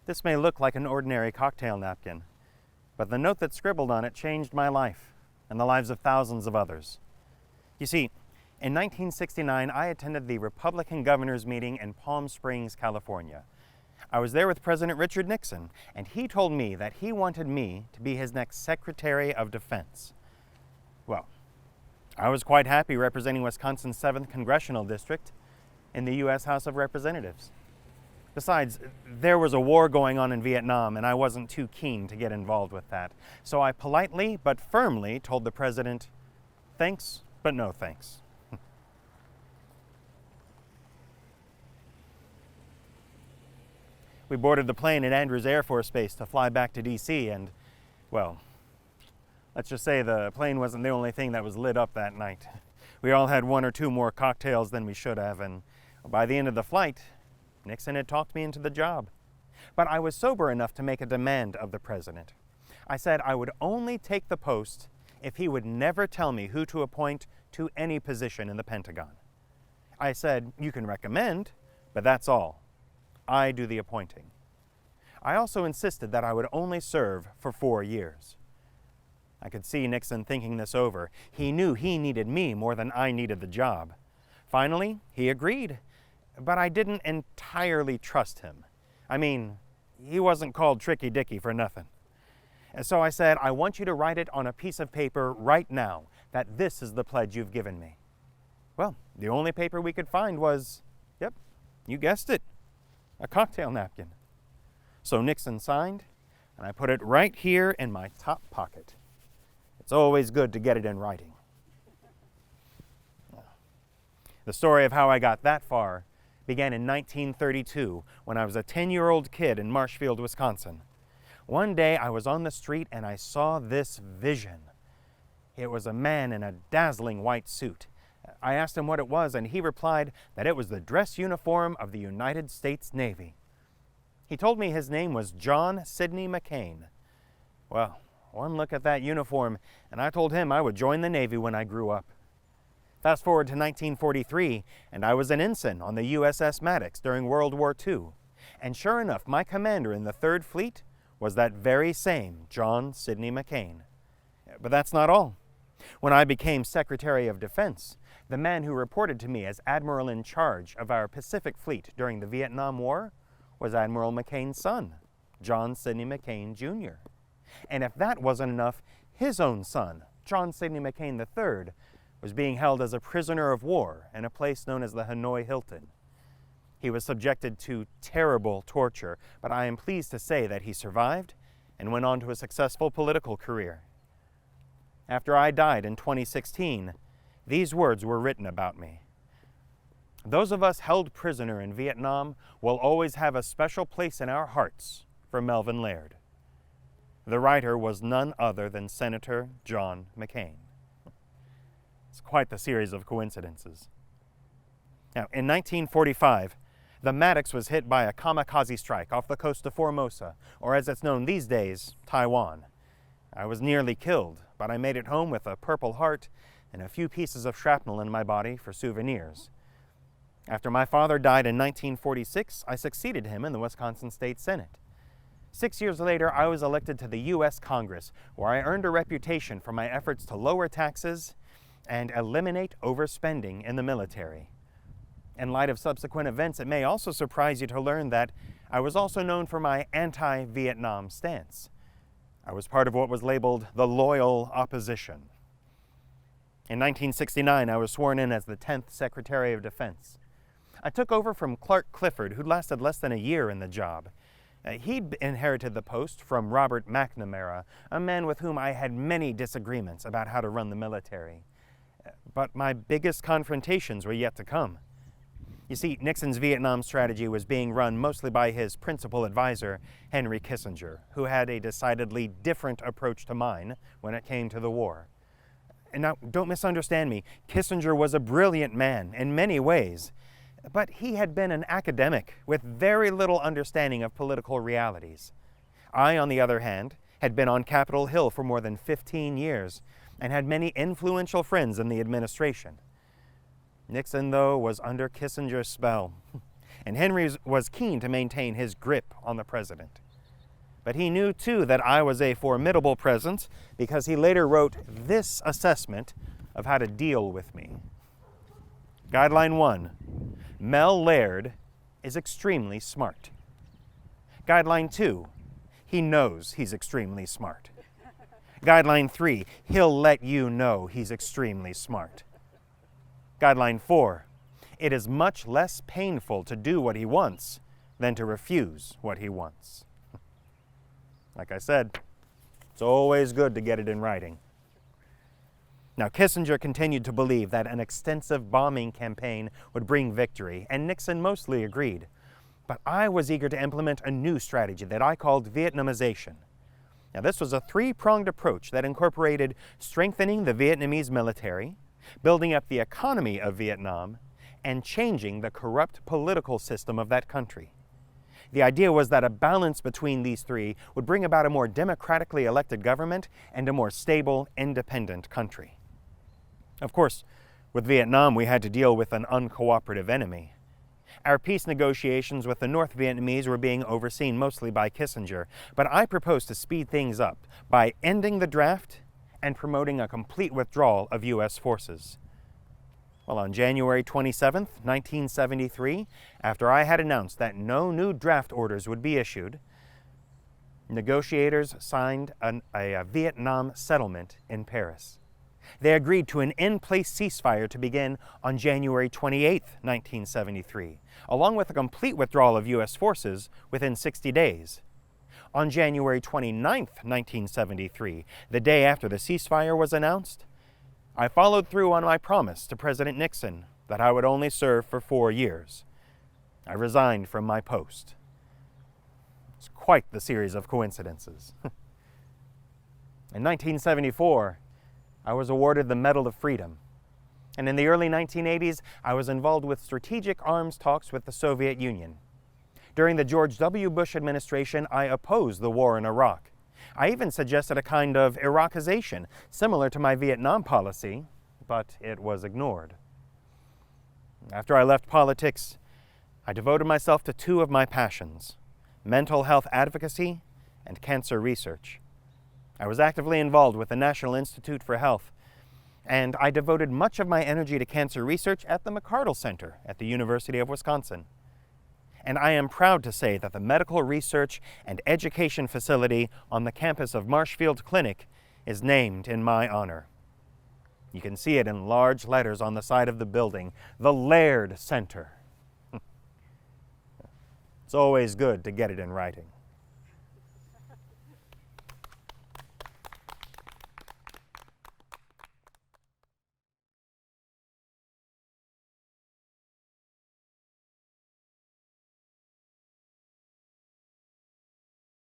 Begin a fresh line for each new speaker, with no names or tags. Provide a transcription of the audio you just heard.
This may look like an ordinary cocktail napkin, but the note that's scribbled on it changed my life and the lives of thousands of others. You see, in 1969, I attended the Republican Governors Meeting in Palm Springs, California. I was there with President Richard Nixon, and he told me that he wanted me to be his next Secretary of Defense. Well, I was quite happy representing Wisconsin's 7th Congressional District in the U.S. House of Representatives. Besides, there was a war going on in Vietnam, and I wasn't too keen to get involved with that. So I politely but firmly told the president, thanks, but no thanks. We boarded the plane at Andrews Air Force Base to fly back to D.C. and, well, let's just say the plane wasn't the only thing that was lit up that night. We all had one or two more cocktails than we should have, and by the end of the flight, Nixon had talked me into the job. But I was sober enough to make a demand of the president. I said I would only take the post if he would never tell me who to appoint to any position in the Pentagon. I said, you can recommend, but that's all. I do the appointing. I also insisted that I would only serve for 4 years. I could see Nixon thinking this over. He knew he needed me more than I needed the job. Finally, he agreed, but I didn't entirely trust him. I mean, he wasn't called Tricky Dicky for nothing. And so I said, I want you to write it on a piece of paper right now, that this is the pledge you've given me. Well, the only paper we could find was, yep, you guessed it, a cocktail napkin. So Nixon signed, and I put it right here in my top pocket. It's always good to get it in writing. The story of how I got that far began in 1932 when I was a 10-year-old kid in Marshfield, Wisconsin. One day I was on the street and I saw this vision. It was a man in a dazzling white suit. I asked him what it was, and he replied that it was the dress uniform of the United States Navy. He told me his name was John Sidney McCain. Well, one look at that uniform, and I told him I would join the Navy when I grew up. Fast forward to 1943, and I was an ensign on the USS Maddox during World War II. And sure enough, my commander in the 3rd Fleet was that very same John Sidney McCain. But that's not all. When I became Secretary of Defense, the man who reported to me as Admiral in charge of our Pacific Fleet during the Vietnam War was Admiral McCain's son, John Sidney McCain Jr. And if that wasn't enough, his own son, John Sidney McCain III, was being held as a prisoner of war in a place known as the Hanoi Hilton. He was subjected to terrible torture, but I am pleased to say that he survived and went on to a successful political career. After I died in 2016, these words were written about me. Those of us held prisoner in Vietnam will always have a special place in our hearts for Melvin Laird. The writer was none other than Senator John McCain. It's quite the series of coincidences. Now, in 1945, the Maddox was hit by a kamikaze strike off the coast of Formosa, or as it's known these days, Taiwan. I was nearly killed, but I made it home with a Purple Heart and a few pieces of shrapnel in my body for souvenirs. After my father died in 1946, I succeeded him in the Wisconsin State Senate. 6 years later, I was elected to the U.S. Congress, where I earned a reputation for my efforts to lower taxes and eliminate overspending in the military. In light of subsequent events, it may also surprise you to learn that I was also known for my anti-Vietnam stance. I was part of what was labeled the loyal opposition. In 1969, I was sworn in as the 10th Secretary of Defense. I took over from Clark Clifford, who lasted less than a year in the job. He'd inherited the post from Robert McNamara, a man with whom I had many disagreements about how to run the military. But my biggest confrontations were yet to come. You see, Nixon's Vietnam strategy was being run mostly by his principal advisor, Henry Kissinger, who had a decidedly different approach to mine when it came to the war. And now, don't misunderstand me, Kissinger was a brilliant man in many ways, but he had been an academic with very little understanding of political realities. I, on the other hand, had been on Capitol Hill for more than 15 years and had many influential friends in the administration. Nixon, though, was under Kissinger's spell. and Henry was keen to maintain his grip on the president. But he knew, too, that I was a formidable presence because he later wrote this assessment of how to deal with me. Guideline 1, Mel Laird is extremely smart. Guideline 2, he knows he's extremely smart. Guideline 3, he'll let you know he's extremely smart. Guideline 4, it is much less painful to do what he wants than to refuse what he wants. Like I said, it's always good to get it in writing. Now, Kissinger continued to believe that an extensive bombing campaign would bring victory, and Nixon mostly agreed. But I was eager to implement a new strategy that I called Vietnamization. Now, this was a three-pronged approach that incorporated strengthening the Vietnamese military, building up the economy of Vietnam, and changing the corrupt political system of that country. The idea was that a balance between these three would bring about a more democratically elected government and a more stable, independent country. Of course, with Vietnam, we had to deal with an uncooperative enemy. Our peace negotiations with the North Vietnamese were being overseen mostly by Kissinger, but I proposed to speed things up by ending the draft and promoting a complete withdrawal of U.S. forces. Well, on January 27, 1973, after I had announced that no new draft orders would be issued, negotiators signed a Vietnam settlement in Paris. They agreed to an in-place ceasefire to begin on January 28, 1973, along with a complete withdrawal of U.S. forces within 60 days. On January 29, 1973, the day after the ceasefire was announced, I followed through on my promise to President Nixon that I would only serve for 4 years. I resigned from my post. It's quite the series of coincidences. In 1974, I was awarded the Medal of Freedom. And in the early 1980s, I was involved with strategic arms talks with the Soviet Union. During the George W. Bush administration, I opposed the war in Iraq. I even suggested a kind of Iraqization, similar to my Vietnam policy, but it was ignored. After I left politics, I devoted myself to two of my passions: mental health advocacy and cancer research. I was actively involved with the National Institute for Health, and I devoted much of my energy to cancer research at the McArdle Center at the University of Wisconsin. And I am proud to say that the medical research and education facility on the campus of Marshfield Clinic is named in my honor. You can see it in large letters on the side of the building, the Laird Center. It's always good to get it in writing.